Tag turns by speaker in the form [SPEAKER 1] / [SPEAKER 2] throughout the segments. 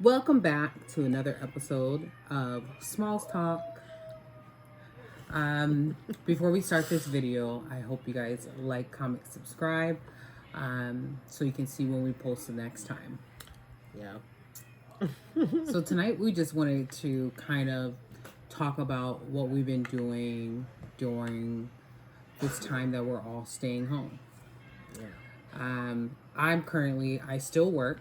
[SPEAKER 1] Welcome back to another episode of SMaLLSTaLK. Before we start this video, I hope you guys like, comment, subscribe, so you can see when we post the next time.
[SPEAKER 2] Yeah.
[SPEAKER 1] So tonight we just wanted to kind of talk about what we've been doing during this time that we're all staying home.
[SPEAKER 2] Yeah.
[SPEAKER 1] I still work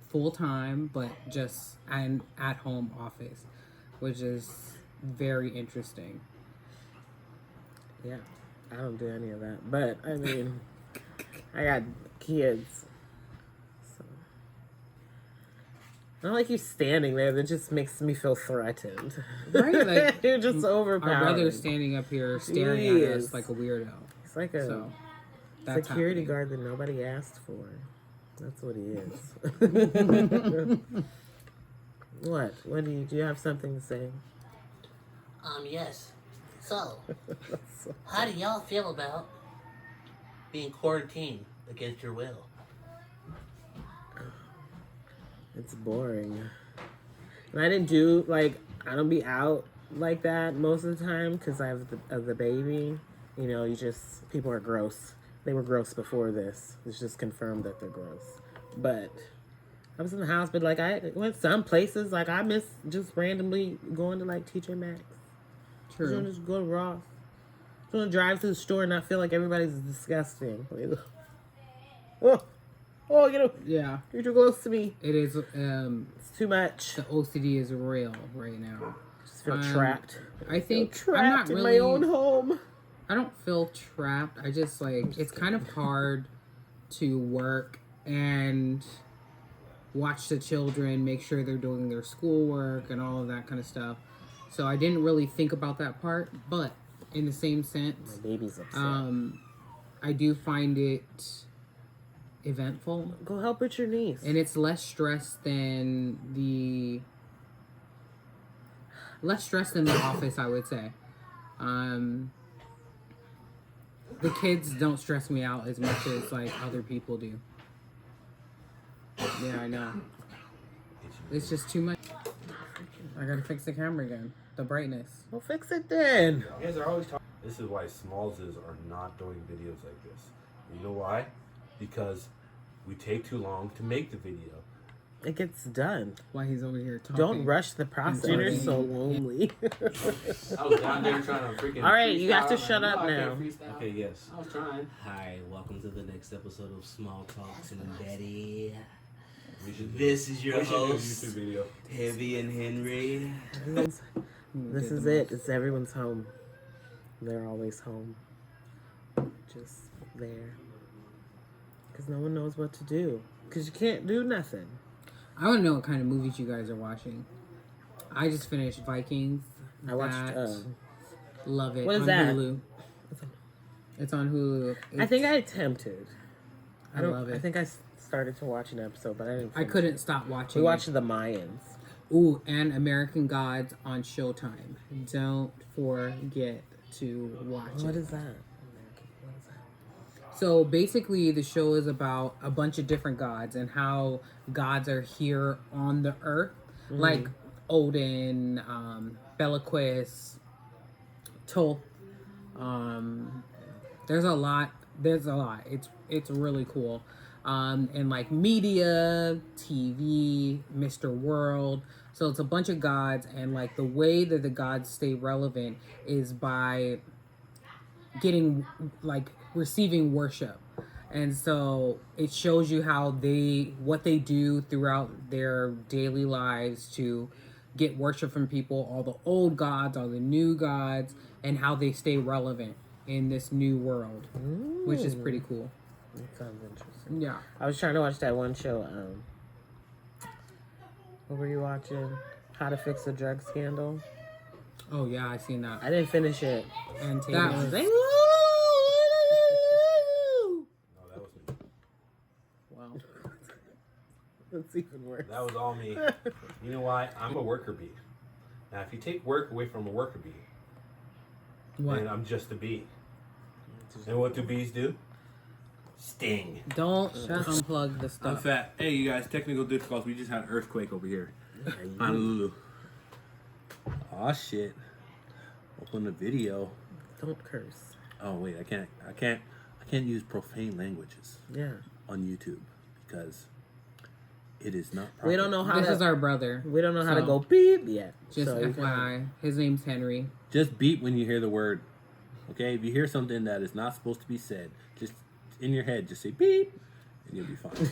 [SPEAKER 1] full time, but just an at home office, which is very interesting.
[SPEAKER 2] Yeah. I don't do any of that. But, I mean, I got kids. So. Not like you standing there. That just makes me feel threatened.
[SPEAKER 1] Right? Like,
[SPEAKER 2] you're just overpowered.
[SPEAKER 1] Our brother's standing up here staring at us like a weirdo.
[SPEAKER 2] It's like a security guard that nobody asked for. That's what he is. What? Do you have something to say?
[SPEAKER 3] Yes. So, how do y'all feel about being quarantined against your will?
[SPEAKER 2] It's boring. And I don't be out like that most of the time because I have the baby. You know, people are gross. They were gross before this. It's just confirmed that they're gross. But I was in the house, but like I went some places. Like I miss just randomly going to like TJ Maxx.
[SPEAKER 1] True.
[SPEAKER 2] Just go to Ross. Just want to drive to the store and not feel like everybody's disgusting. Like,
[SPEAKER 1] Yeah.
[SPEAKER 2] You're too close to me.
[SPEAKER 1] It is.
[SPEAKER 2] It's too much.
[SPEAKER 1] The OCD is real right now.
[SPEAKER 2] Just feel trapped.
[SPEAKER 1] I think
[SPEAKER 2] trapped
[SPEAKER 1] I'm not
[SPEAKER 2] in
[SPEAKER 1] really,
[SPEAKER 2] my own home.
[SPEAKER 1] I don't feel trapped. I just it's kind of hard to work and watch the children, make sure they're doing their schoolwork and all of that kind of stuff. So I didn't really think about that part, but in the same sense,
[SPEAKER 2] My baby's upset.
[SPEAKER 1] I do find it eventful.
[SPEAKER 2] Go help with your niece.
[SPEAKER 1] And it's less stress than the office, I would say. The kids don't stress me out as much as like other people do. Yeah, I know. It's just too much. I gotta fix the camera again. The brightness.
[SPEAKER 2] Well, fix it then.
[SPEAKER 4] You guys are always talking. This is why SMaLLS's are not doing videos like this. You know why? Because we take too long to make the video.
[SPEAKER 2] It gets done.
[SPEAKER 1] Why he's over here talking.
[SPEAKER 2] Don't rush the process. You're so lonely.
[SPEAKER 4] I was down there trying to freaking.
[SPEAKER 2] All right, you have to
[SPEAKER 4] freestyle.
[SPEAKER 2] shut up
[SPEAKER 4] I
[SPEAKER 2] now.
[SPEAKER 4] can't freestyle. Okay, yes.
[SPEAKER 3] I was trying. Hi, welcome to the next episode of Small Talks and Daddy. This is your
[SPEAKER 4] We should do a
[SPEAKER 3] host,
[SPEAKER 4] YouTube video.
[SPEAKER 3] Heavy and Henry.
[SPEAKER 2] This is it. It's everyone's home. They're always home. Just there. Because no one knows what to do. Because you can't do nothing.
[SPEAKER 1] I want to know what kind of movies you guys are watching. I just finished Vikings.
[SPEAKER 2] I watched...
[SPEAKER 1] Love it.
[SPEAKER 2] What is
[SPEAKER 1] on
[SPEAKER 2] that?
[SPEAKER 1] Hulu. It's on Hulu.
[SPEAKER 2] I think I attempted.
[SPEAKER 1] I love it.
[SPEAKER 2] I think I started to watch an episode, but I didn't
[SPEAKER 1] I
[SPEAKER 2] finish
[SPEAKER 1] couldn't
[SPEAKER 2] it.
[SPEAKER 1] stop watching.
[SPEAKER 2] We watched The Mayans.
[SPEAKER 1] Ooh, and American Gods on Showtime. Don't forget to watch it.
[SPEAKER 2] What is that?
[SPEAKER 1] So basically, the show is about a bunch of different gods and how gods are here on the earth, like Odin, Bellaquist, Tol. There's a lot. It's really cool. And like media, TV, Mr. World. So it's a bunch of gods, and like the way that the gods stay relevant is by receiving worship. And so it shows you what they do throughout their daily lives to get worship from people, all the old gods, all the new gods, and how they stay relevant in this new world, which is pretty cool.
[SPEAKER 2] That sounds interesting.
[SPEAKER 1] Yeah.
[SPEAKER 2] I was trying to watch that one show. What were you watching? How to Fix a Drug Scandal.
[SPEAKER 1] Oh yeah, I seen that.
[SPEAKER 2] I didn't finish it.
[SPEAKER 1] And
[SPEAKER 2] That was
[SPEAKER 4] No, that was me.
[SPEAKER 2] wow. That's even worse.
[SPEAKER 4] That was all me. You know why? I'm a worker bee. Now, if you take work away from a worker bee,
[SPEAKER 1] What?
[SPEAKER 4] then I'm just a bee. And what do bees do?
[SPEAKER 3] Sting.
[SPEAKER 1] Don't unplug the
[SPEAKER 4] I'm
[SPEAKER 1] stuff.
[SPEAKER 4] fat. Hey, you guys, technical difficulties. We just had an earthquake over here. Honolulu. Aw, shit. Open the video.
[SPEAKER 2] Don't curse.
[SPEAKER 4] Oh wait, I can't use profane languages
[SPEAKER 2] Yeah.
[SPEAKER 4] on YouTube because it is not proper.
[SPEAKER 2] We don't know how
[SPEAKER 1] This
[SPEAKER 2] to.
[SPEAKER 1] is our brother.
[SPEAKER 2] We don't know how to
[SPEAKER 1] So,
[SPEAKER 2] go beep yet.
[SPEAKER 1] Just
[SPEAKER 2] So you can-
[SPEAKER 1] FYI, his name's Henry.
[SPEAKER 4] Just beep when you hear the word. Okay, if you hear something that is not supposed to be said, just in your head, just say beep, and you'll be fine.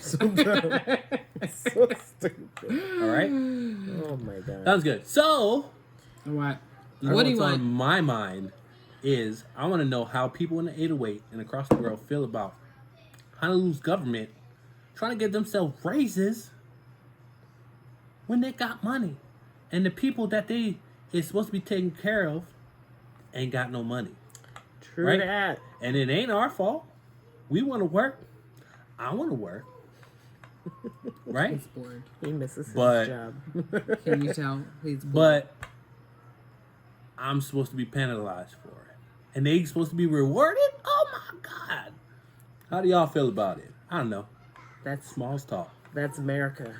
[SPEAKER 2] So stupid.
[SPEAKER 4] All right,
[SPEAKER 2] Oh my god.
[SPEAKER 4] sounds good. So,
[SPEAKER 1] What?
[SPEAKER 4] you know
[SPEAKER 1] What do you
[SPEAKER 4] what's
[SPEAKER 1] want?
[SPEAKER 4] on my mind is I want to know how people in the 808 and across the world feel about Honolulu's government trying to get themselves raises when they got money, and the people that they is supposed to be taking care of ain't got no money.
[SPEAKER 2] True
[SPEAKER 4] Right?
[SPEAKER 2] that.
[SPEAKER 4] And it ain't our fault. We want to work. I want to work. Right?
[SPEAKER 1] He's bored.
[SPEAKER 2] He misses his
[SPEAKER 4] But-
[SPEAKER 2] job.
[SPEAKER 1] Can you tell? He's bored.
[SPEAKER 4] But I'm supposed to be penalized for it. And they supposed to be rewarded? Oh my God. How do y'all feel about it? I don't know.
[SPEAKER 2] That's
[SPEAKER 4] Small's talk.
[SPEAKER 2] that's America.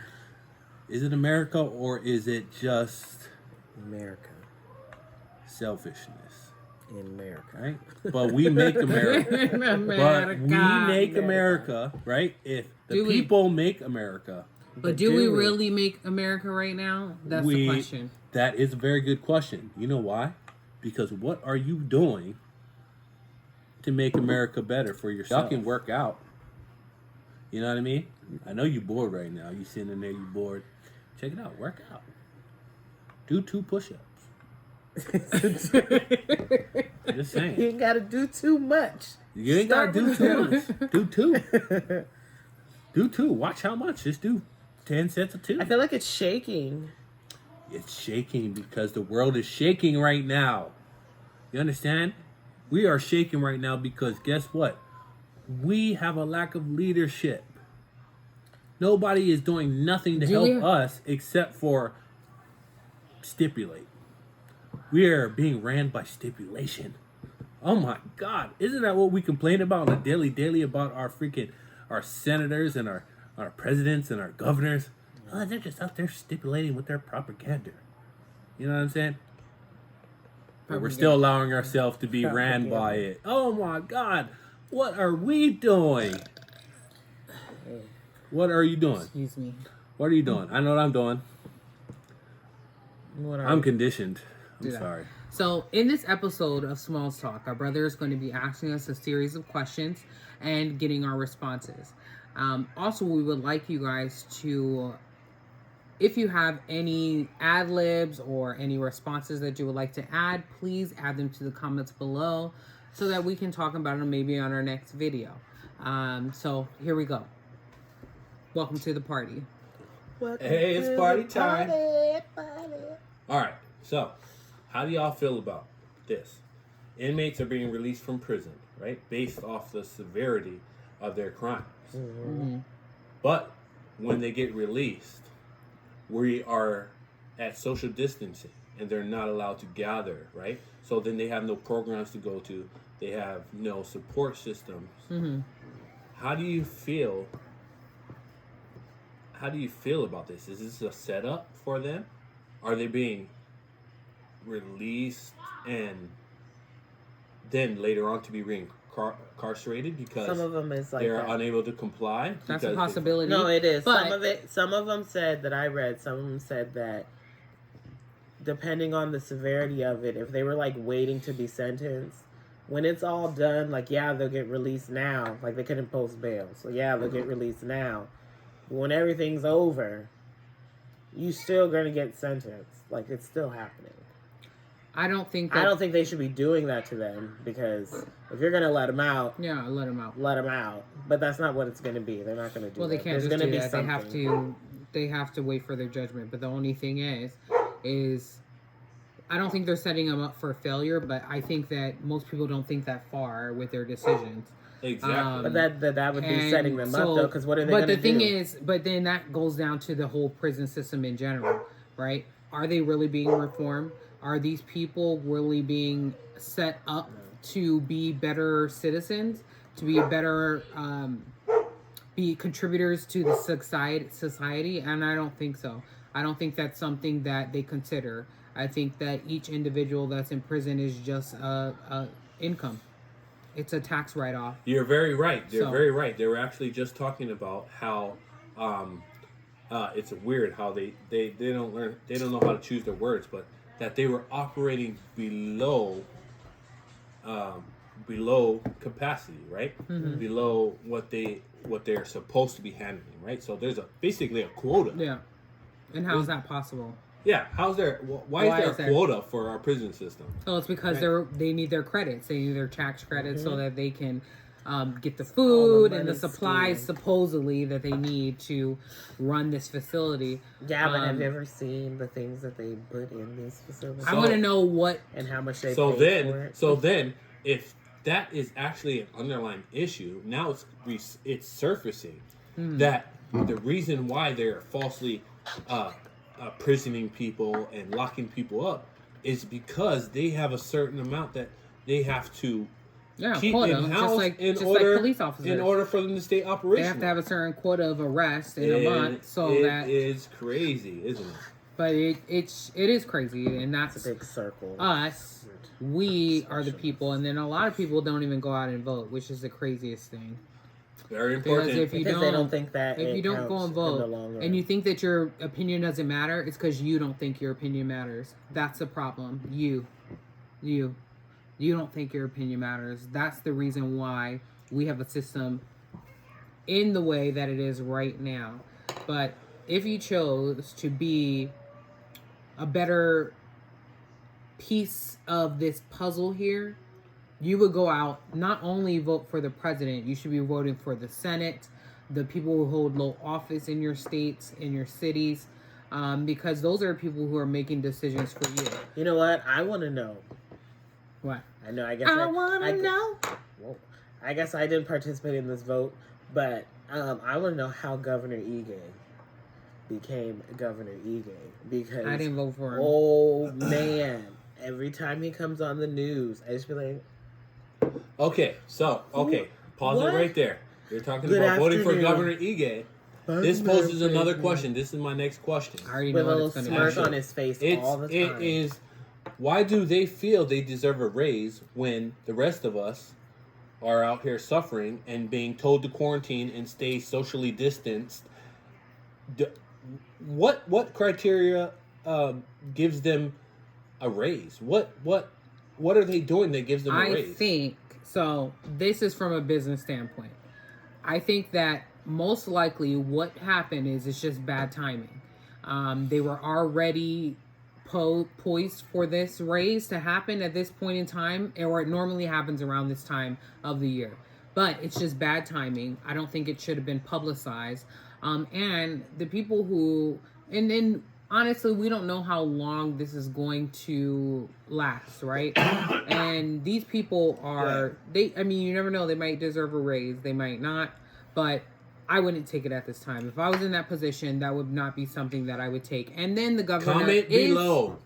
[SPEAKER 4] Is it America or is it just
[SPEAKER 2] America.
[SPEAKER 4] selfishness?
[SPEAKER 2] In America.
[SPEAKER 4] Right? But we make America. But we make
[SPEAKER 2] America.
[SPEAKER 4] America, right? If the
[SPEAKER 1] Do we-
[SPEAKER 4] people make America.
[SPEAKER 1] But do we really make America right now? That's the question.
[SPEAKER 4] That is a very good question. You know why? Because what are you doing to make America better for yourself? Y'all can work out. You know what I mean? I know you're bored right now. You sitting in there, you bored. Check it out. Work out. Do 2 push-ups. I'm just
[SPEAKER 2] You
[SPEAKER 4] saying.
[SPEAKER 2] ain't gotta do too much.
[SPEAKER 4] You ain't gotta do
[SPEAKER 2] Start
[SPEAKER 4] too much. Do 2. Do 2. Watch how much. Just do 10 sets of 2.
[SPEAKER 2] I feel like it's shaking.
[SPEAKER 4] It's shaking because the world is shaking right now. You understand? We are shaking right now because guess what? We have a lack of leadership. Nobody is doing nothing to help us except for stipulate. We are being ran by stipulation. Oh my God. Isn't that what we complain about on a daily about our senators and our presidents and our governors? Oh, they're just out there stipulating with their propaganda. You know what I'm saying? But we're still allowing ourselves to be ran by it. Oh my God. What are we doing? What are you doing?
[SPEAKER 1] Excuse me.
[SPEAKER 4] What are you doing? I know what I'm doing.
[SPEAKER 2] What are
[SPEAKER 4] I'm
[SPEAKER 2] we-
[SPEAKER 4] conditioned. I'm
[SPEAKER 1] Do that.
[SPEAKER 4] sorry.
[SPEAKER 1] So, in this episode of SMaLL's Talk, our brother is going to be asking us a series of questions and getting our responses. Also, we would like you guys to, if you have any ad libs or any responses that you would like to add, please add them to the comments below so that we can talk about them maybe on our next video. So, here we go. Welcome to the party.
[SPEAKER 4] Hey, it's party time. All right. So, how do y'all feel about this? Inmates are being released from prison, right? Based off the severity of their crimes.
[SPEAKER 1] Mm-hmm.
[SPEAKER 4] But when they get released, we are at social distancing and they're not allowed to gather, right? So then they have no programs to go to. They have no support systems.
[SPEAKER 1] Mm-hmm.
[SPEAKER 4] How do you feel? How do you feel about this? Is this a setup for them? Are they being released and then later on to be reincarcerated because
[SPEAKER 2] Some of them is like
[SPEAKER 4] they're
[SPEAKER 2] that.
[SPEAKER 4] unable to comply?
[SPEAKER 1] That's a
[SPEAKER 4] because
[SPEAKER 1] possibility.
[SPEAKER 2] No, it is.
[SPEAKER 1] But-
[SPEAKER 2] Some of them said that I read. Some of them said that depending on the severity of it, if they were like waiting to be sentenced, when it's all done, like yeah, they'll get released now. Like they couldn't post bail, so yeah, they'll get released now. But when everything's over, you still gonna get sentenced. Like it's still happening.
[SPEAKER 1] I don't think that.
[SPEAKER 2] I don't think they should be doing that to them because if you're gonna let them out,
[SPEAKER 1] Yeah, let him out.
[SPEAKER 2] let them out. But that's not what it's gonna be. They're not gonna do.
[SPEAKER 1] Well, they
[SPEAKER 2] that.
[SPEAKER 1] can't
[SPEAKER 2] There's
[SPEAKER 1] just
[SPEAKER 2] gonna
[SPEAKER 1] do
[SPEAKER 2] be
[SPEAKER 1] that.
[SPEAKER 2] something.
[SPEAKER 1] They have to wait for their judgment. But the only thing is, I don't think they're setting them up for failure. But I think that most people don't think that far with their decisions.
[SPEAKER 4] Exactly.
[SPEAKER 2] But that would be
[SPEAKER 1] And
[SPEAKER 2] setting them up
[SPEAKER 1] so-
[SPEAKER 2] though, because what are they
[SPEAKER 1] But
[SPEAKER 2] gonna
[SPEAKER 1] the thing
[SPEAKER 2] do?
[SPEAKER 1] is, but then that goes down to the whole prison system in general, right? Are they really being reformed? Are these people really being set up to be better citizens? to be a better, be contributors to the society, and I don't think so. I don't think that's something that they consider. I think that each individual that's in prison is just a income. It's a tax write-off.
[SPEAKER 4] You're very right. They're very right. They were actually just talking about how it's weird how they don't learn, they don't know how to choose their words, but that they were operating below capacity, right?
[SPEAKER 1] Mm-hmm.
[SPEAKER 4] Below what they're supposed to be handling, right? So there's basically a quota.
[SPEAKER 1] Yeah. And how is that possible?
[SPEAKER 4] Yeah, why is there a quota for our prison system?
[SPEAKER 1] Oh, it's because they need their credits. They need their tax credits so that they can get the food and the supplies supposedly that they need to run this facility.
[SPEAKER 2] Yeah, but have you ever seen the things that they put in these facilities?
[SPEAKER 1] I want to know what
[SPEAKER 2] and how much they pay for it.
[SPEAKER 4] So then, if that is actually an underlying issue, now it's surfacing that the reason why they're falsely prisoning people and locking people up is because they have a certain amount that they have to keep
[SPEAKER 1] quota,
[SPEAKER 4] in house
[SPEAKER 1] like police officers.
[SPEAKER 4] in order for them to stay operational.
[SPEAKER 1] They have to have a certain quota of arrest in a month, so that
[SPEAKER 4] is crazy, isn't it?
[SPEAKER 1] But it is crazy, and that's
[SPEAKER 2] a big circle.
[SPEAKER 1] Us, we are the people, and then a lot of people don't even go out and vote, which is the craziest thing.
[SPEAKER 4] Very important.
[SPEAKER 1] Because
[SPEAKER 2] they don't think that
[SPEAKER 1] if you don't go and vote and you think that your opinion doesn't matter, it's because you don't think your opinion matters. That's the problem. You don't think your opinion matters. That's the reason why we have a system in the way that it is right now. But if you chose to be a better piece of this puzzle here, you would go out, not only vote for the president, you should be voting for the Senate, the people who hold low office in your states, in your cities, because those are people who are making decisions for you.
[SPEAKER 2] You know what? I want to know.
[SPEAKER 1] What?
[SPEAKER 2] I know. I guess
[SPEAKER 1] I want to know.
[SPEAKER 2] Well, I guess I didn't participate in this vote, but I want to know how Governor Ige became Governor Ige, because
[SPEAKER 1] I didn't vote for him.
[SPEAKER 2] Oh man! Every time he comes on the news, I just be like,
[SPEAKER 4] okay, pause
[SPEAKER 2] what?
[SPEAKER 4] it right there. You're talking
[SPEAKER 2] Good
[SPEAKER 4] about voting for
[SPEAKER 2] afternoon.
[SPEAKER 4] Governor Ige. This poses another question. This is my next question.
[SPEAKER 1] I already
[SPEAKER 2] with
[SPEAKER 1] know
[SPEAKER 2] a
[SPEAKER 1] what
[SPEAKER 2] little
[SPEAKER 1] it's going to
[SPEAKER 2] smirk
[SPEAKER 1] be.
[SPEAKER 2] on his face all the time.
[SPEAKER 4] It is, why do they feel they deserve a raise when the rest of us are out here suffering and being told to quarantine and stay socially distanced? What criteria gives them a raise? What are they doing that gives them a raise?
[SPEAKER 1] I think, so this is from a business standpoint. I think that most likely what happened is it's just bad timing. They were already poised for this raise to happen at this point in time, or it normally happens around this time of the year. But it's just bad timing. I don't think it should have been publicized. And the people who, and then honestly, we don't know how long this is going to last, right? And these people are, I mean, you never know. They might deserve a raise. They might not. But I wouldn't take it at this time. If I was in that position, that would not be something that I would take. And then the governor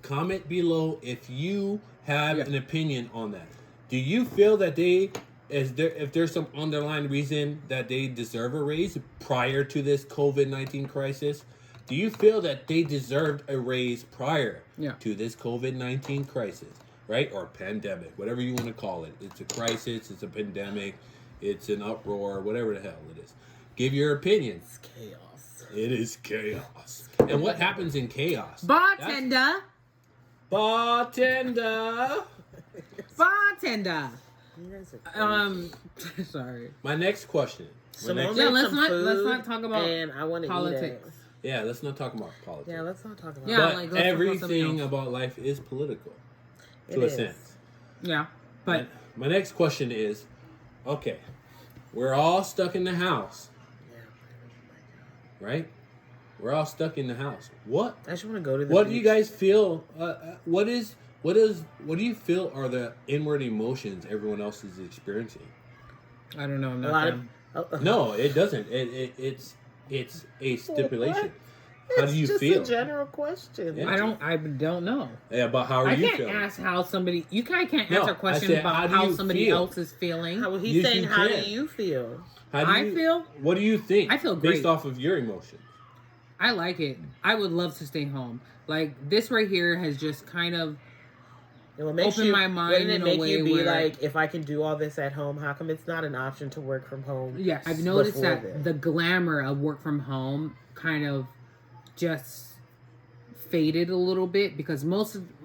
[SPEAKER 4] Comment below if you have an opinion on that. Do you feel that if there's some underlying reason that they deserve a raise prior to this COVID-19 crisis? Do you feel that they deserved a raise prior to this COVID-19 crisis, right? Or pandemic, whatever you want to call it. It's a crisis, it's a pandemic, it's an uproar, whatever the hell it is. Give your opinion.
[SPEAKER 2] It's chaos.
[SPEAKER 4] It is chaos. And what happens in chaos?
[SPEAKER 1] Bartender.
[SPEAKER 4] Bartender.
[SPEAKER 2] You guys are crazy.
[SPEAKER 1] Sorry.
[SPEAKER 4] My next question.
[SPEAKER 1] let's not talk about
[SPEAKER 2] and I want to
[SPEAKER 1] politics.
[SPEAKER 2] Eat it.
[SPEAKER 4] Yeah, let's not talk about politics.
[SPEAKER 2] Yeah, let's not talk about
[SPEAKER 1] Yeah,
[SPEAKER 4] But
[SPEAKER 1] like, let's talk about something
[SPEAKER 4] everything
[SPEAKER 1] else.
[SPEAKER 4] about life is political,
[SPEAKER 2] It
[SPEAKER 4] to a
[SPEAKER 2] is.
[SPEAKER 4] sense.
[SPEAKER 1] Yeah, but
[SPEAKER 4] My next question is, okay, we're all stuck in the house, right? We're all stuck in the house. What?
[SPEAKER 2] I just want to go to the
[SPEAKER 4] What
[SPEAKER 2] beach.
[SPEAKER 4] do you guys feel? What do you feel are the inward emotions everyone else is experiencing?
[SPEAKER 1] I don't know. I'm
[SPEAKER 2] A
[SPEAKER 1] not
[SPEAKER 2] lot
[SPEAKER 1] them.
[SPEAKER 2] of...
[SPEAKER 4] No, it doesn't. It's a stipulation. How do you feel?
[SPEAKER 2] It's just a general question.
[SPEAKER 4] Yeah.
[SPEAKER 1] I don't know.
[SPEAKER 4] Yeah, but how are
[SPEAKER 1] I
[SPEAKER 4] you
[SPEAKER 1] can't
[SPEAKER 4] feeling?
[SPEAKER 1] ask how somebody. You can't
[SPEAKER 4] No,
[SPEAKER 1] answer
[SPEAKER 4] I
[SPEAKER 1] questions
[SPEAKER 4] said,
[SPEAKER 1] about
[SPEAKER 4] how do
[SPEAKER 1] how
[SPEAKER 4] you
[SPEAKER 1] somebody
[SPEAKER 4] feel?
[SPEAKER 1] else is feeling.
[SPEAKER 2] He's
[SPEAKER 4] Yes,
[SPEAKER 2] saying,
[SPEAKER 4] you
[SPEAKER 2] how do
[SPEAKER 4] can.
[SPEAKER 2] you feel?
[SPEAKER 4] How do
[SPEAKER 1] I
[SPEAKER 4] you,
[SPEAKER 1] feel-
[SPEAKER 4] What do you think?
[SPEAKER 1] I feel
[SPEAKER 4] based
[SPEAKER 1] great.
[SPEAKER 4] off of your emotions.
[SPEAKER 1] I like it. I would love to stay home. Like this right here has just kind of
[SPEAKER 2] It will make
[SPEAKER 1] open
[SPEAKER 2] you,
[SPEAKER 1] my mind
[SPEAKER 2] wouldn't it
[SPEAKER 1] in a
[SPEAKER 2] make
[SPEAKER 1] way
[SPEAKER 2] you be
[SPEAKER 1] where-
[SPEAKER 2] like, if I can do all this at home, how come it's not an option to work from home?
[SPEAKER 1] Yes, I've noticed
[SPEAKER 2] before
[SPEAKER 1] that
[SPEAKER 2] this?
[SPEAKER 1] the glamour of work from home kind of just faded a little bit because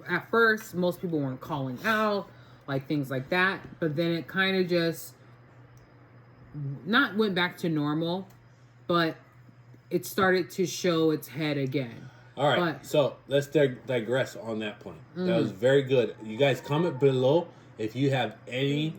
[SPEAKER 1] at first most people weren't calling out, like things like that, but then it kind of just not went back to normal, but it started to show its head again.
[SPEAKER 4] All right,
[SPEAKER 1] But-
[SPEAKER 4] so let's digress on that point. That was very good. You guys comment below if you have any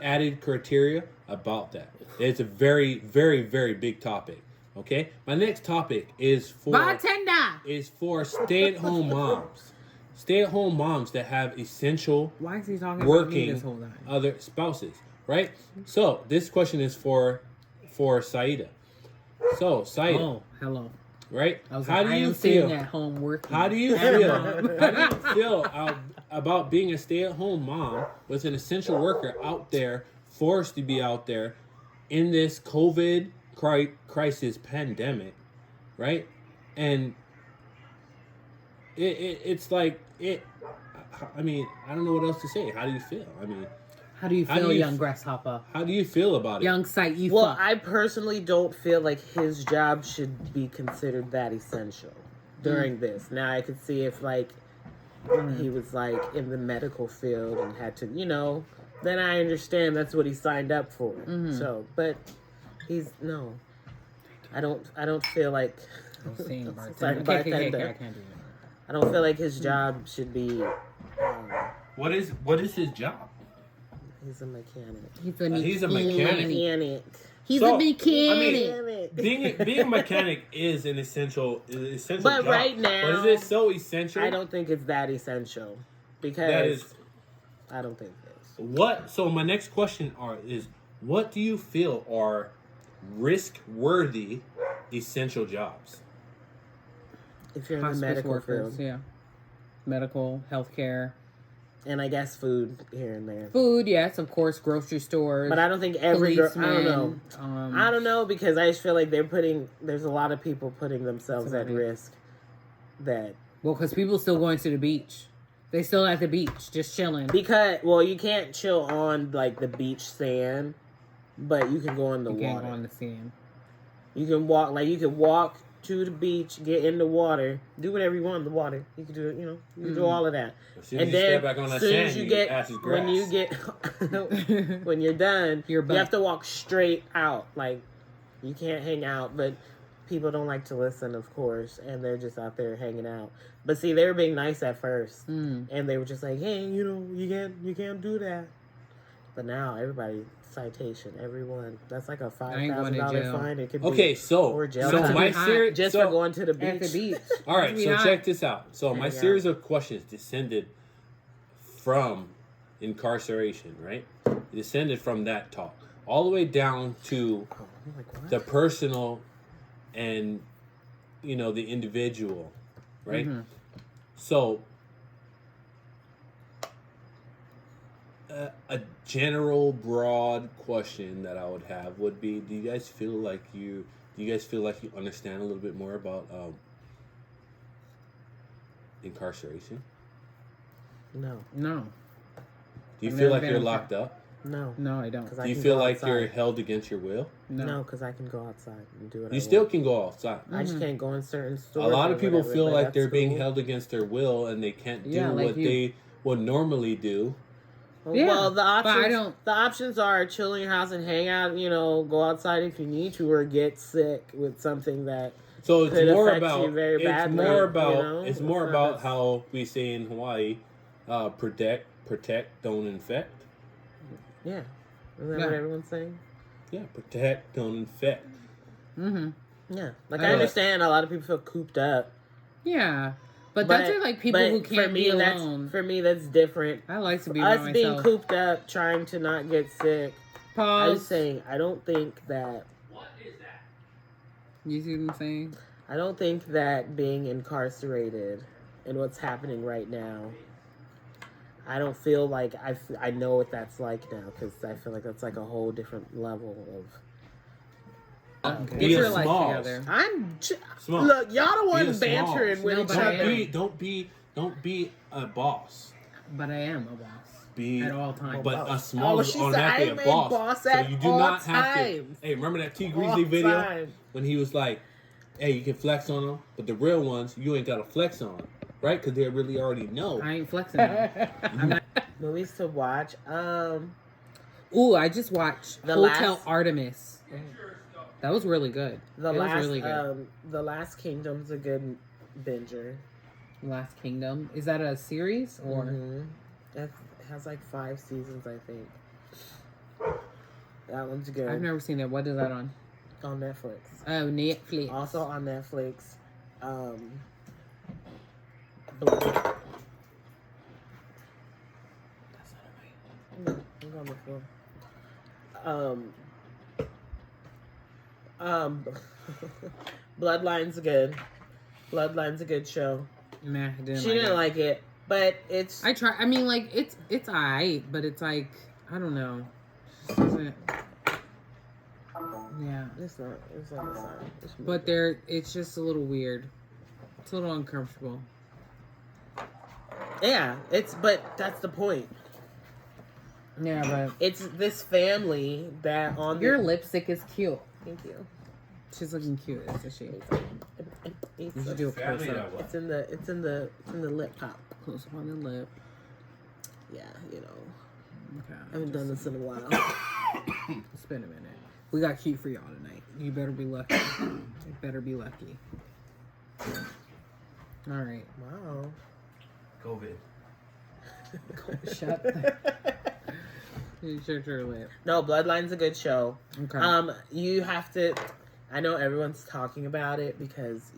[SPEAKER 4] added criteria about that. It's a very, very, very big topic. Okay, my next topic is for stay-at-home moms. Stay-at-home moms that have essential
[SPEAKER 1] Why is he talking about me
[SPEAKER 4] working
[SPEAKER 1] this whole time?
[SPEAKER 4] other spouses, right? So this question is for Saida. So Saida,
[SPEAKER 1] Oh, hello.
[SPEAKER 4] right?
[SPEAKER 1] I was
[SPEAKER 4] How
[SPEAKER 1] like,
[SPEAKER 4] do
[SPEAKER 1] I
[SPEAKER 4] you
[SPEAKER 1] am sitting
[SPEAKER 4] feel?
[SPEAKER 1] at home working.
[SPEAKER 4] How do you feel? How do you feel about being a stay-at-home mom with an essential worker out there, forced to be out there in this COVID crisis pandemic, right? And it's like it. I mean, I don't know what else to say. How do you feel? I mean,
[SPEAKER 1] How do you
[SPEAKER 4] How do
[SPEAKER 1] feel,
[SPEAKER 4] you
[SPEAKER 1] young
[SPEAKER 4] f-
[SPEAKER 1] grasshopper?
[SPEAKER 4] how do you feel about it?
[SPEAKER 1] Young Saifa.
[SPEAKER 2] Well, I personally don't feel like his job should be considered that essential during this. Now, I could see if, like, he was, like, in the medical field and had to, then I understand that's what he signed up for. So, but no. I don't feel like...
[SPEAKER 1] I'm saying
[SPEAKER 2] Sorry,
[SPEAKER 1] bartender. Okay,
[SPEAKER 2] bartender.
[SPEAKER 1] I can't do that.
[SPEAKER 2] I don't feel like his job should be...
[SPEAKER 4] What is his job?
[SPEAKER 2] he's a mechanic.
[SPEAKER 4] He's a mechanic.
[SPEAKER 2] Mechanic.
[SPEAKER 1] He's
[SPEAKER 4] So,
[SPEAKER 1] a mechanic.
[SPEAKER 4] I mean, being a mechanic is an essential
[SPEAKER 2] But
[SPEAKER 4] job.
[SPEAKER 2] right now,
[SPEAKER 4] but is it so essential?
[SPEAKER 2] I don't think it's that essential. Because
[SPEAKER 4] That is
[SPEAKER 2] I don't think it is.
[SPEAKER 4] what. So my next question is, what do you feel are risk-worthy essential jobs?
[SPEAKER 2] If you're in the
[SPEAKER 1] Hospice
[SPEAKER 2] medical
[SPEAKER 1] workers,
[SPEAKER 2] field.
[SPEAKER 1] yeah. Medical, healthcare.
[SPEAKER 2] And I guess food here and there.
[SPEAKER 1] Food, yes, of course, grocery stores.
[SPEAKER 2] But I don't think every girl, I don't know.
[SPEAKER 1] Policemen,
[SPEAKER 2] I don't know because I just feel like there's a lot of people putting themselves at
[SPEAKER 1] Somebody-
[SPEAKER 2] risk that
[SPEAKER 1] Well, because people still going to the beach. They still at the beach, just chilling.
[SPEAKER 2] you can't chill on like the beach sand, but you can go in the
[SPEAKER 1] You
[SPEAKER 2] water.
[SPEAKER 1] can't go on the sand.
[SPEAKER 2] You can walk to the beach, get in the water, do whatever you want in the water. You can do it, you can do all of that.
[SPEAKER 4] As soon as
[SPEAKER 2] And
[SPEAKER 4] you
[SPEAKER 2] then
[SPEAKER 4] step back on that
[SPEAKER 2] soon as
[SPEAKER 4] sand,
[SPEAKER 2] you
[SPEAKER 4] your
[SPEAKER 2] get
[SPEAKER 4] ass is
[SPEAKER 2] when you
[SPEAKER 4] grass.
[SPEAKER 2] get when you're done,
[SPEAKER 1] Your
[SPEAKER 2] you
[SPEAKER 1] butt.
[SPEAKER 2] have to walk straight out. Like you can't hang out, but people don't like to listen, of course, and they're just out there hanging out. But see, they were being nice at first, and they were just like, "Hey, you can't do that." But now everybody citation, everyone. That's like a
[SPEAKER 1] ain't going to
[SPEAKER 2] $5,000
[SPEAKER 1] jail.
[SPEAKER 2] fine. It could
[SPEAKER 4] Okay,
[SPEAKER 2] be
[SPEAKER 4] so
[SPEAKER 2] or jail
[SPEAKER 4] so
[SPEAKER 2] time.
[SPEAKER 4] my
[SPEAKER 1] hot.
[SPEAKER 4] series
[SPEAKER 2] just
[SPEAKER 4] so,
[SPEAKER 2] for going to the beach.
[SPEAKER 1] At the beach.
[SPEAKER 4] All right,
[SPEAKER 1] It's
[SPEAKER 4] so
[SPEAKER 1] hot.
[SPEAKER 4] check this out. So my
[SPEAKER 2] Yeah.
[SPEAKER 4] series of questions descended from incarceration, right? It descended from that talk all the way down to
[SPEAKER 2] I'm like, what?
[SPEAKER 4] the personal and the individual, right? So a general broad question that I would have would be, do you guys feel like you understand a little bit more about incarceration?
[SPEAKER 2] No,
[SPEAKER 1] No.
[SPEAKER 4] Do you
[SPEAKER 1] I've
[SPEAKER 4] feel
[SPEAKER 1] never
[SPEAKER 4] like
[SPEAKER 1] been
[SPEAKER 4] you're
[SPEAKER 1] in
[SPEAKER 4] locked up?
[SPEAKER 2] no,
[SPEAKER 1] No, I don't.
[SPEAKER 2] 'Cause I
[SPEAKER 4] Do you
[SPEAKER 2] can
[SPEAKER 4] feel
[SPEAKER 2] go
[SPEAKER 4] like you're
[SPEAKER 2] outside.
[SPEAKER 4] held against your will?
[SPEAKER 2] No, because I can go outside and do what I
[SPEAKER 4] You
[SPEAKER 2] want.
[SPEAKER 4] still can go outside.
[SPEAKER 2] I just can't go in certain
[SPEAKER 4] A
[SPEAKER 2] stores.
[SPEAKER 4] lot
[SPEAKER 2] or
[SPEAKER 4] of people
[SPEAKER 2] whatever,
[SPEAKER 4] feel
[SPEAKER 2] but
[SPEAKER 4] like
[SPEAKER 2] that's
[SPEAKER 4] they're being
[SPEAKER 2] cool.
[SPEAKER 4] held against their will and they can't do
[SPEAKER 1] Yeah, like
[SPEAKER 4] what
[SPEAKER 1] you.
[SPEAKER 4] they would normally do.
[SPEAKER 1] Yeah,
[SPEAKER 2] Well, the
[SPEAKER 1] but I
[SPEAKER 2] options
[SPEAKER 1] don't-
[SPEAKER 2] the options are chill in your house and hang out. Go outside if you need to, or get sick with something that.
[SPEAKER 4] So it's
[SPEAKER 2] Could
[SPEAKER 4] more
[SPEAKER 2] affect
[SPEAKER 4] about
[SPEAKER 2] you very
[SPEAKER 4] it's
[SPEAKER 2] badly,
[SPEAKER 4] more about
[SPEAKER 2] you know?
[SPEAKER 4] it's more
[SPEAKER 2] It's
[SPEAKER 4] about
[SPEAKER 2] not-
[SPEAKER 4] how we say in Hawaii, protect, don't infect.
[SPEAKER 2] Yeah, isn't that
[SPEAKER 1] Yeah.
[SPEAKER 2] what everyone's saying?
[SPEAKER 4] Yeah, protect, don't infect.
[SPEAKER 2] Yeah, like
[SPEAKER 1] I
[SPEAKER 2] I
[SPEAKER 1] know.
[SPEAKER 2] understand a lot of people feel cooped up,
[SPEAKER 1] Yeah. But that's for, like, people
[SPEAKER 2] but
[SPEAKER 1] who can't
[SPEAKER 2] for me,
[SPEAKER 1] be alone.
[SPEAKER 2] For me, that's different.
[SPEAKER 1] I like to be by
[SPEAKER 2] Us being
[SPEAKER 1] myself.
[SPEAKER 2] cooped up, trying to not get sick. I
[SPEAKER 1] Pause.
[SPEAKER 2] was saying, I don't think that.
[SPEAKER 1] You see what I'm saying?
[SPEAKER 2] I don't think that being incarcerated and what's happening right now, I don't feel like I know what that's like now, because I feel like that's like a whole different level of.
[SPEAKER 1] Get your life
[SPEAKER 4] Smalls.
[SPEAKER 1] together.
[SPEAKER 4] Small.
[SPEAKER 2] Look, y'all the ones
[SPEAKER 4] Be a
[SPEAKER 2] bantering
[SPEAKER 4] Smalls.
[SPEAKER 2] with
[SPEAKER 1] No,
[SPEAKER 2] each
[SPEAKER 1] but I
[SPEAKER 2] other.
[SPEAKER 1] am.
[SPEAKER 4] Don't be a boss.
[SPEAKER 1] But I am a boss.
[SPEAKER 4] Be
[SPEAKER 1] At all times.
[SPEAKER 4] But a
[SPEAKER 2] Oh,
[SPEAKER 4] small is
[SPEAKER 2] she said,
[SPEAKER 4] automatically
[SPEAKER 2] I'm
[SPEAKER 4] a
[SPEAKER 2] a
[SPEAKER 4] boss.
[SPEAKER 2] boss
[SPEAKER 4] So
[SPEAKER 2] at
[SPEAKER 4] you do
[SPEAKER 2] all
[SPEAKER 4] not have
[SPEAKER 2] times.
[SPEAKER 4] to. Hey, remember that T
[SPEAKER 2] All
[SPEAKER 4] Greasy video
[SPEAKER 2] time.
[SPEAKER 4] when he was like, "Hey, you can flex on them, but the real ones you ain't got to flex on, right? Because they really already know."
[SPEAKER 1] I ain't flexing now. I'm not.
[SPEAKER 2] Movies to watch.
[SPEAKER 1] Ooh, I just watched
[SPEAKER 2] The
[SPEAKER 1] Hotel
[SPEAKER 2] last-
[SPEAKER 1] Artemis. That was really good.
[SPEAKER 2] The
[SPEAKER 1] it
[SPEAKER 2] last,
[SPEAKER 1] was really good.
[SPEAKER 2] The Last Kingdom's a good binger.
[SPEAKER 1] Last Kingdom. Is that a series or?
[SPEAKER 2] Mhm. It has like 5 seasons, I think. That one's good.
[SPEAKER 1] I've never seen it. What is that on?
[SPEAKER 2] On Netflix.
[SPEAKER 1] Oh, Netflix.
[SPEAKER 2] Also on Netflix. Blood.
[SPEAKER 1] That's not right.
[SPEAKER 2] Look on the floor. Bloodline's good. Bloodline's a good show.
[SPEAKER 1] Nah, I didn't.
[SPEAKER 2] She
[SPEAKER 1] like
[SPEAKER 2] didn't
[SPEAKER 1] it.
[SPEAKER 2] like it, but it's.
[SPEAKER 1] I try. I mean, like it's alright, but it's like I don't know. It doesn't. Yeah,
[SPEAKER 2] It's not. It's not.
[SPEAKER 1] but it's just a little weird. It's a little uncomfortable.
[SPEAKER 2] Yeah, but that's the point.
[SPEAKER 1] Yeah, but
[SPEAKER 2] It's this family that on
[SPEAKER 1] your
[SPEAKER 2] the.
[SPEAKER 1] lipstick is cute.
[SPEAKER 2] Thank you.
[SPEAKER 1] She's looking cute, isn't she?
[SPEAKER 2] It's,
[SPEAKER 1] You should do a close up.
[SPEAKER 2] it's in the lip pop.
[SPEAKER 1] Close up on the lip.
[SPEAKER 2] Yeah, you know.
[SPEAKER 1] Okay.
[SPEAKER 2] I haven't done this in a while.
[SPEAKER 1] It's been a minute. We got cute for y'all tonight. You better be lucky. You better be lucky. All right.
[SPEAKER 2] Wow.
[SPEAKER 3] COVID.
[SPEAKER 1] Shut. You shut your lip.
[SPEAKER 2] No, Bloodline's a good show.
[SPEAKER 1] Okay.
[SPEAKER 2] You have to. I know everyone's talking about it because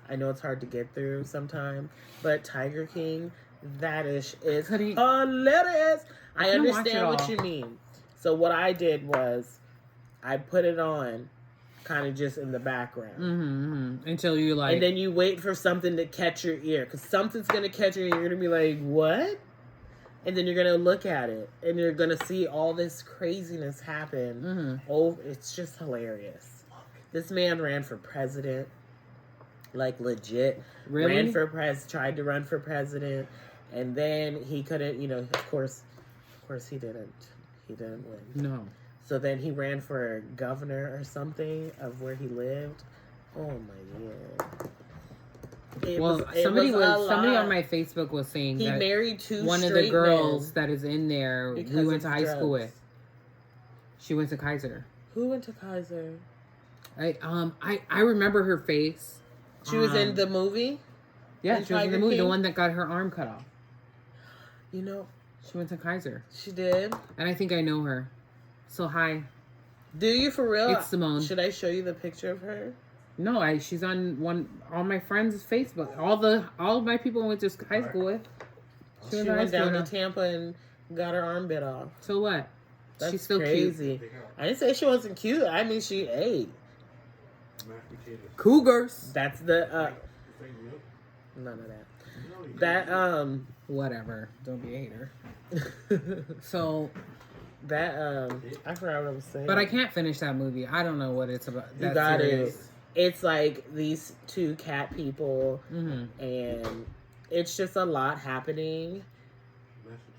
[SPEAKER 2] I know it's hard to get through sometimes. But Tiger King, that is
[SPEAKER 1] Couldn't-
[SPEAKER 2] hilarious. I
[SPEAKER 1] couldn't watch
[SPEAKER 2] understand
[SPEAKER 1] it
[SPEAKER 2] what
[SPEAKER 1] all.
[SPEAKER 2] you mean. So what I did was, I put it on, kind of just in the background.
[SPEAKER 1] Until you like.
[SPEAKER 2] And then you wait for something to catch your ear. Because something's going to catch your ear. You're going to be like, what? And then you're going to look at it. And you're going to see all this craziness happen. Oh, it's just hilarious. This man ran for president. Like, legit.
[SPEAKER 1] Really?
[SPEAKER 2] Tried to run for president. And then he couldn't, of course he didn't. He didn't win.
[SPEAKER 1] No.
[SPEAKER 2] So then he ran for governor or something of where he lived. Oh my god.
[SPEAKER 1] Somebody
[SPEAKER 2] a
[SPEAKER 1] on
[SPEAKER 2] lot.
[SPEAKER 1] my Facebook was saying
[SPEAKER 2] He
[SPEAKER 1] that
[SPEAKER 2] married 2
[SPEAKER 1] one of the
[SPEAKER 2] straight
[SPEAKER 1] girls
[SPEAKER 2] men
[SPEAKER 1] that is in there
[SPEAKER 2] because
[SPEAKER 1] we went
[SPEAKER 2] of
[SPEAKER 1] to high school
[SPEAKER 2] drugs.
[SPEAKER 1] with. She went to Kaiser.
[SPEAKER 2] Who went to Kaiser?
[SPEAKER 1] I remember her face.
[SPEAKER 2] She was in the movie?
[SPEAKER 1] Yeah,
[SPEAKER 2] in
[SPEAKER 1] she was in the
[SPEAKER 2] Tiger
[SPEAKER 1] movie. The
[SPEAKER 2] King?
[SPEAKER 1] one that got her arm cut off.
[SPEAKER 2] You know,
[SPEAKER 1] She went to Kaiser,
[SPEAKER 2] she did.
[SPEAKER 1] and I think I know her. So hi.
[SPEAKER 2] Do you for real?
[SPEAKER 1] It's Simone.
[SPEAKER 2] Should I show you the picture of her?
[SPEAKER 1] No, she's on all my friends' Facebook. All of my people I went to high school with.
[SPEAKER 2] She
[SPEAKER 1] in high
[SPEAKER 2] went
[SPEAKER 1] school
[SPEAKER 2] down to
[SPEAKER 1] with her.
[SPEAKER 2] Tampa and got her arm bit off.
[SPEAKER 1] So what?
[SPEAKER 2] That's
[SPEAKER 1] She's still
[SPEAKER 2] crazy.
[SPEAKER 1] cute.
[SPEAKER 2] I didn't say she wasn't cute. I mean, she ate.
[SPEAKER 1] Cougars.
[SPEAKER 2] That's the none of that. That
[SPEAKER 1] Whatever. Don't be a hater. So,
[SPEAKER 2] that I forgot what I was saying.
[SPEAKER 1] but I can't finish that movie. I don't know what it's about.
[SPEAKER 2] You
[SPEAKER 1] That
[SPEAKER 2] got
[SPEAKER 1] series.
[SPEAKER 2] it. It's like these 2 cat people,
[SPEAKER 1] Mm-hmm.
[SPEAKER 2] and it's just a lot happening,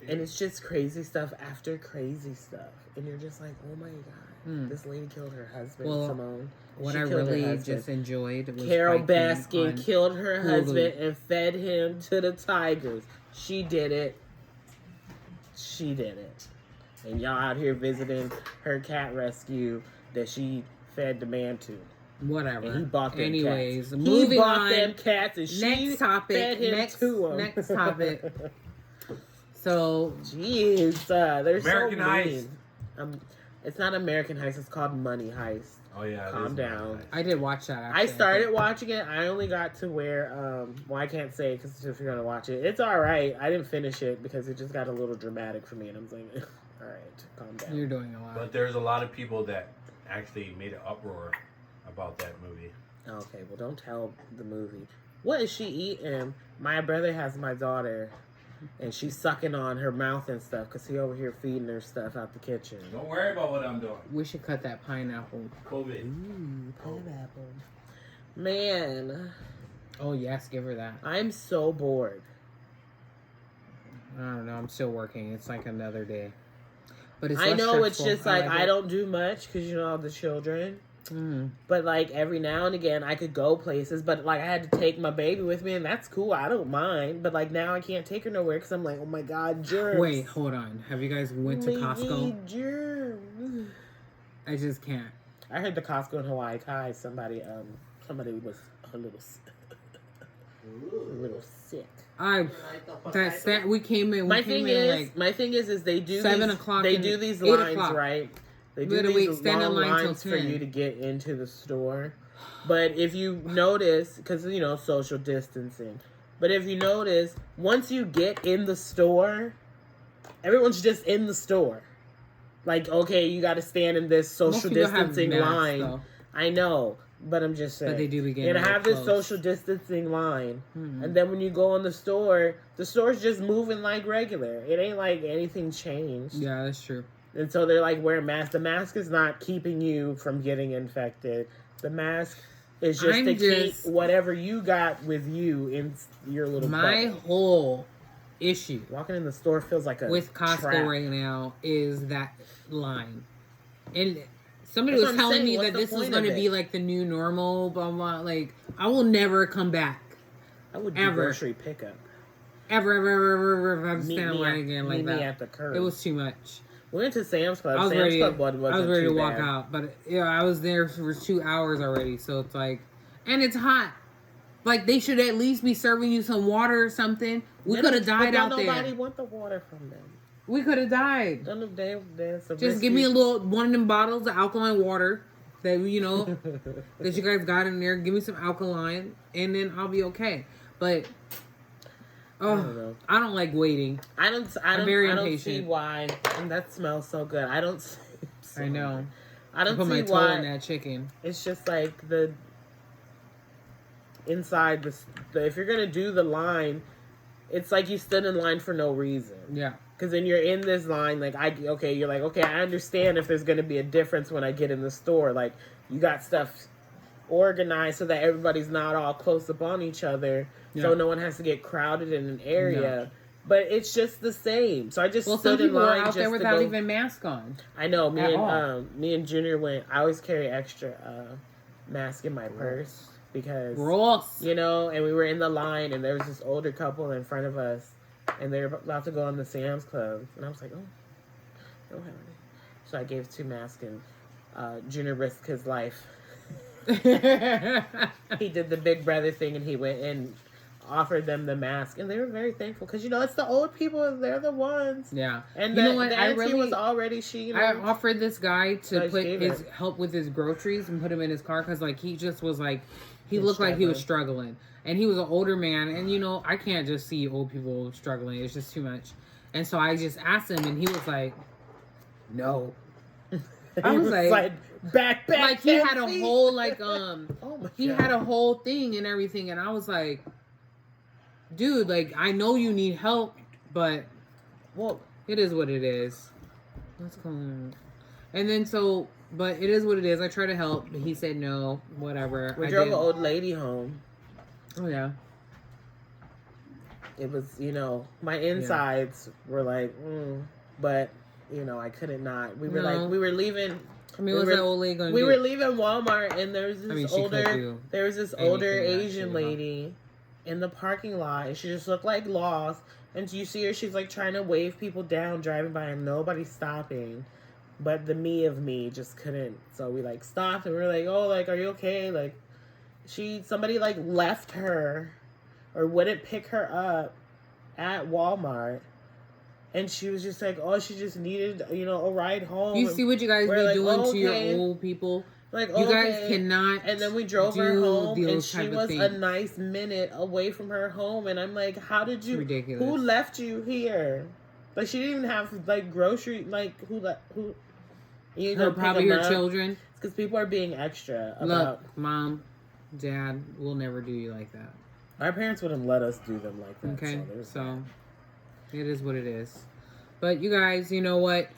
[SPEAKER 2] and it's just crazy stuff after crazy stuff, and you're just like, oh my god, this lady killed her husband,
[SPEAKER 1] Well,
[SPEAKER 2] Simone.
[SPEAKER 1] What
[SPEAKER 2] She
[SPEAKER 1] I
[SPEAKER 2] killed her
[SPEAKER 1] really
[SPEAKER 2] husband.
[SPEAKER 1] just enjoyed was
[SPEAKER 2] Carol
[SPEAKER 1] biking
[SPEAKER 2] Baskin
[SPEAKER 1] on
[SPEAKER 2] killed her
[SPEAKER 1] Hulu.
[SPEAKER 2] husband and fed him to the tigers. She did it. She did it. And y'all out here visiting her cat rescue that she fed the man to.
[SPEAKER 1] Whatever.
[SPEAKER 2] And he bought them
[SPEAKER 1] Anyways,
[SPEAKER 2] cats.
[SPEAKER 1] moving
[SPEAKER 2] he bought
[SPEAKER 1] on.
[SPEAKER 2] them cats and she
[SPEAKER 1] Next topic.
[SPEAKER 2] fed him to them.
[SPEAKER 1] Next topic. So,
[SPEAKER 2] Jeez, they're
[SPEAKER 3] American
[SPEAKER 2] so
[SPEAKER 3] Heist.
[SPEAKER 2] mean. It's not American Heist. It's called Money Heist.
[SPEAKER 3] Oh yeah. it
[SPEAKER 2] Calm
[SPEAKER 3] is
[SPEAKER 2] down.
[SPEAKER 1] I did watch that.
[SPEAKER 2] I
[SPEAKER 1] Actually.
[SPEAKER 2] started watching it. I only got to where, well, I can't say because if you're gonna watch it, it's all right. I didn't finish it because it just got a little dramatic for me, and I'm like, all right, calm down.
[SPEAKER 1] You're doing a lot.
[SPEAKER 3] But there's a lot of people that actually made an uproar about that movie.
[SPEAKER 2] Okay, well, don't tell the movie. What is she eating? My brother has my daughter, and she's sucking on her mouth and stuff because he over here feeding her stuff out the kitchen.
[SPEAKER 3] Don't worry about what I'm doing.
[SPEAKER 1] We should cut that pineapple.
[SPEAKER 3] COVID.
[SPEAKER 2] Pineapple. Man,
[SPEAKER 1] Oh yes, give her that.
[SPEAKER 2] I'm so bored.
[SPEAKER 1] I don't know. I'm still working. It's like another day. But it's
[SPEAKER 2] I
[SPEAKER 1] less
[SPEAKER 2] know it's
[SPEAKER 1] stressful.
[SPEAKER 2] just like I
[SPEAKER 1] it.
[SPEAKER 2] don't do much because, you know, all the children.
[SPEAKER 1] Mm.
[SPEAKER 2] But like every now and again I could go places, but like I had to take my baby with me, and that's cool. I don't mind. But like now I can't take her nowhere because I'm like, oh my god, germs.
[SPEAKER 1] Wait, hold on. Have you guys went to Costco?
[SPEAKER 2] Germs.
[SPEAKER 1] I just can't.
[SPEAKER 2] I heard the Costco in Hawaii Kai. Somebody was a little sick.
[SPEAKER 1] We came in.
[SPEAKER 2] My thing is they do
[SPEAKER 1] 7
[SPEAKER 2] these,
[SPEAKER 1] o'clock.
[SPEAKER 2] They
[SPEAKER 1] and
[SPEAKER 2] do these
[SPEAKER 1] 8
[SPEAKER 2] lines
[SPEAKER 1] o'clock.
[SPEAKER 2] right. They
[SPEAKER 1] We
[SPEAKER 2] do
[SPEAKER 1] had to
[SPEAKER 2] these
[SPEAKER 1] wait, stand in
[SPEAKER 2] long
[SPEAKER 1] line till
[SPEAKER 2] lines for
[SPEAKER 1] 10.
[SPEAKER 2] you to get into the store. But if you notice, because, you know, social distancing, but if you notice, once you get in the store, everyone's just in the store. Like, okay, you got to stand in this social
[SPEAKER 1] people have
[SPEAKER 2] distancing
[SPEAKER 1] masks,
[SPEAKER 2] line.
[SPEAKER 1] though.
[SPEAKER 2] I know, but I'm just saying.
[SPEAKER 1] But they do begin.
[SPEAKER 2] You're going to have this
[SPEAKER 1] close.
[SPEAKER 2] social distancing line.
[SPEAKER 1] Mhm.
[SPEAKER 2] And then when you go in the store's just moving like regular. It ain't like anything changed.
[SPEAKER 1] Yeah, that's true.
[SPEAKER 2] And so they're like, wear a mask. The mask is not keeping you from getting infected. The mask is just to keep whatever you got with you in your little
[SPEAKER 1] My
[SPEAKER 2] bubble.
[SPEAKER 1] whole issue
[SPEAKER 2] Walking in the store feels like a
[SPEAKER 1] with Costco
[SPEAKER 2] trap.
[SPEAKER 1] right now is that line. And somebody
[SPEAKER 2] That's
[SPEAKER 1] was
[SPEAKER 2] what I'm
[SPEAKER 1] telling
[SPEAKER 2] saying.
[SPEAKER 1] me
[SPEAKER 2] What's
[SPEAKER 1] that
[SPEAKER 2] the
[SPEAKER 1] this was
[SPEAKER 2] point
[SPEAKER 1] going to
[SPEAKER 2] of
[SPEAKER 1] be
[SPEAKER 2] it?
[SPEAKER 1] like the new normal, blah, blah. Like, I will never come back.
[SPEAKER 2] I would do
[SPEAKER 1] ever.
[SPEAKER 2] grocery pickup.
[SPEAKER 1] Ever. I'm
[SPEAKER 2] Meet
[SPEAKER 1] standing
[SPEAKER 2] me
[SPEAKER 1] line
[SPEAKER 2] at-
[SPEAKER 1] again like
[SPEAKER 2] meet me
[SPEAKER 1] that.
[SPEAKER 2] at the curb.
[SPEAKER 1] It was too much.
[SPEAKER 2] We went to Sam's Club.
[SPEAKER 1] I was
[SPEAKER 2] Sam's
[SPEAKER 1] ready.
[SPEAKER 2] Club wasn't
[SPEAKER 1] I was ready
[SPEAKER 2] too
[SPEAKER 1] to walk
[SPEAKER 2] bad.
[SPEAKER 1] out, but yeah, I was there for 2 hours already. So it's like, and it's hot. Like they should at least be serving you some water or something. We could have died out there.
[SPEAKER 2] Nobody want the water from them.
[SPEAKER 1] We could have died.
[SPEAKER 2] Just
[SPEAKER 1] Give me a little one of them bottles of alkaline water that you know that you guys got in there. Give me some alkaline, and then I'll be okay. But I don't like waiting.
[SPEAKER 2] I don't see why. And that smells so good. I don't see.
[SPEAKER 1] I know.
[SPEAKER 2] I don't
[SPEAKER 1] put
[SPEAKER 2] see
[SPEAKER 1] my toe
[SPEAKER 2] why.
[SPEAKER 1] in that chicken.
[SPEAKER 2] It's just like the inside the if you're gonna do the line, it's like you stood in line for no reason.
[SPEAKER 1] Yeah.
[SPEAKER 2] Because then you're in this line, like you're like, okay, I understand if there's gonna be a difference when I get in the store. Like you got stuff organized so that everybody's not all close up on each other, so no one has to get crowded in an area.
[SPEAKER 1] No.
[SPEAKER 2] But it's just the same. So I just
[SPEAKER 1] some
[SPEAKER 2] stood in
[SPEAKER 1] people
[SPEAKER 2] line
[SPEAKER 1] are out there
[SPEAKER 2] just
[SPEAKER 1] without
[SPEAKER 2] to go.
[SPEAKER 1] even mask on.
[SPEAKER 2] I know.
[SPEAKER 1] all.
[SPEAKER 2] Me and Junior went. I always carry extra mask in my purse because
[SPEAKER 1] Gross.
[SPEAKER 2] you know. And we were in the line, and there was this older couple in front of us, and they were about to go on the Sam's Club, and I was like, oh, don't have any. So I gave 2 masks, and Junior risked his life. He did the big brother thing, and he went and offered them the mask, and they were very thankful because you know it's the old people; they're the ones.
[SPEAKER 1] Yeah,
[SPEAKER 2] And
[SPEAKER 1] you
[SPEAKER 2] the,
[SPEAKER 1] know what?
[SPEAKER 2] the auntie was already
[SPEAKER 1] I offered this guy
[SPEAKER 2] So I
[SPEAKER 1] to
[SPEAKER 2] just gave it.
[SPEAKER 1] help with his groceries and put him in his car because like he just was like he looked like he was struggling, and he was an older man, and you know I can't just see old people struggling; it's just too much. And so I just asked him, and he was like, "No." I was like
[SPEAKER 2] back,
[SPEAKER 1] like he had a
[SPEAKER 2] feet.
[SPEAKER 1] whole like
[SPEAKER 2] Oh my
[SPEAKER 1] he
[SPEAKER 2] God.
[SPEAKER 1] had a whole thing and everything, and I was like, dude, like I know you need help, but
[SPEAKER 2] Well,
[SPEAKER 1] it is what it is. What's going on? And then but it is what it is. I tried to help, but he said no, whatever.
[SPEAKER 2] we
[SPEAKER 1] I
[SPEAKER 2] drove
[SPEAKER 1] did.
[SPEAKER 2] an old lady home.
[SPEAKER 1] Oh yeah.
[SPEAKER 2] It was, you know, my insides were like, but you know, I couldn't not. We were
[SPEAKER 1] No.
[SPEAKER 2] like, we were leaving.
[SPEAKER 1] I mean, what's that old lady gonna
[SPEAKER 2] We
[SPEAKER 1] do?
[SPEAKER 2] were leaving Walmart, and there was this
[SPEAKER 1] she could do
[SPEAKER 2] older
[SPEAKER 1] anything,
[SPEAKER 2] Asian
[SPEAKER 1] actually, huh?
[SPEAKER 2] lady in the parking lot, and she just looked like lost. And you see her, she's like trying to wave people down, driving by, and nobody's stopping. But the me of me just couldn't. So we like stopped, and we were like, "Oh, like, are you okay?" Like, somebody like left her, or wouldn't pick her up at Walmart. And she was just like, oh, she just needed, you know, a ride home.
[SPEAKER 1] You see what you guys be
[SPEAKER 2] We're like,
[SPEAKER 1] doing to your
[SPEAKER 2] okay.
[SPEAKER 1] old people?
[SPEAKER 2] Like,
[SPEAKER 1] You guys cannot.
[SPEAKER 2] And then we drove her
[SPEAKER 1] do
[SPEAKER 2] home, and
[SPEAKER 1] those
[SPEAKER 2] she
[SPEAKER 1] type of
[SPEAKER 2] was a
[SPEAKER 1] things.
[SPEAKER 2] nice minute away from her home. And I'm like, how did you?
[SPEAKER 1] Ridiculous.
[SPEAKER 2] Who left you here? Like, she didn't even have like grocery. Like, who? You
[SPEAKER 1] Probably your children.
[SPEAKER 2] Because people are being extra about.
[SPEAKER 1] Look, Mom, Dad will never do you like that.
[SPEAKER 2] Our parents wouldn't let us do them like that.
[SPEAKER 1] Okay,
[SPEAKER 2] there's
[SPEAKER 1] so it is what it is. But you guys, you know what?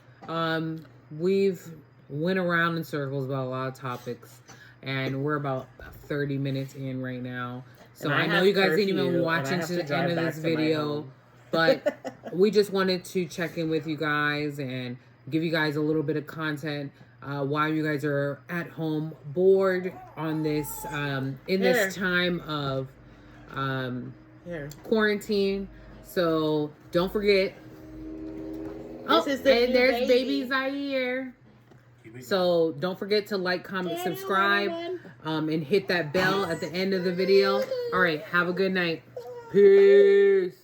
[SPEAKER 1] We've went around in circles about a lot of topics, and we're about 30 minutes in right now. So
[SPEAKER 2] And
[SPEAKER 1] I know
[SPEAKER 2] have
[SPEAKER 1] you guys didn't
[SPEAKER 2] curfew,
[SPEAKER 1] even
[SPEAKER 2] and
[SPEAKER 1] watch
[SPEAKER 2] I have
[SPEAKER 1] into
[SPEAKER 2] to
[SPEAKER 1] the
[SPEAKER 2] drive
[SPEAKER 1] end of
[SPEAKER 2] back
[SPEAKER 1] this
[SPEAKER 2] to my
[SPEAKER 1] video,
[SPEAKER 2] home.
[SPEAKER 1] but we just wanted to check in with you guys and give you guys a little bit of content while you guys are at home bored on this in this time of quarantine. So don't forget. Oh,
[SPEAKER 2] This is the
[SPEAKER 1] and
[SPEAKER 2] new
[SPEAKER 1] there's
[SPEAKER 2] baby.
[SPEAKER 1] baby Zaire. So don't forget to like, comment, subscribe, and hit that bell at the end of the video. All right, have a good night. Peace.